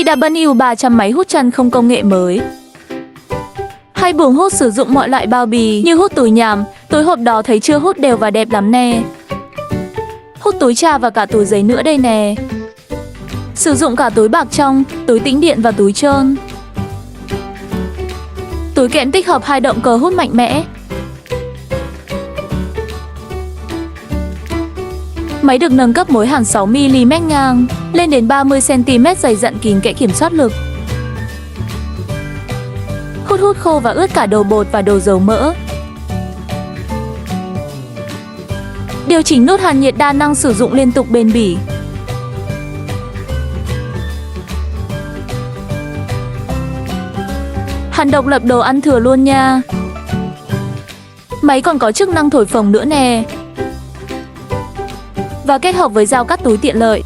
PW 300 máy hút chân không công nghệ mới. Hay buồng hút sử dụng mọi loại bao bì như hút túi nhảm, túi hộp đó thấy chưa, hút đều và đẹp lắm nè. Hút túi trà và cả túi giấy nữa đây nè. Sử dụng cả túi bạc trong, túi tĩnh điện và túi trơn. Túi kẽm tích hợp 2 động cơ hút mạnh mẽ. Máy được nâng cấp mối hàn 6mm ngang lên đến 30cm dày dặn kín kẽ kiểm soát lực. Hút khô và ướt cả đồ bột và đồ dầu mỡ. Điều chỉnh nút hàn nhiệt đa năng sử dụng liên tục bền bỉ. Hàn độc lập đồ ăn thừa luôn nha. Máy còn có chức năng thổi phồng nữa nè. Và kết hợp với dao cắt túi tiện lợi.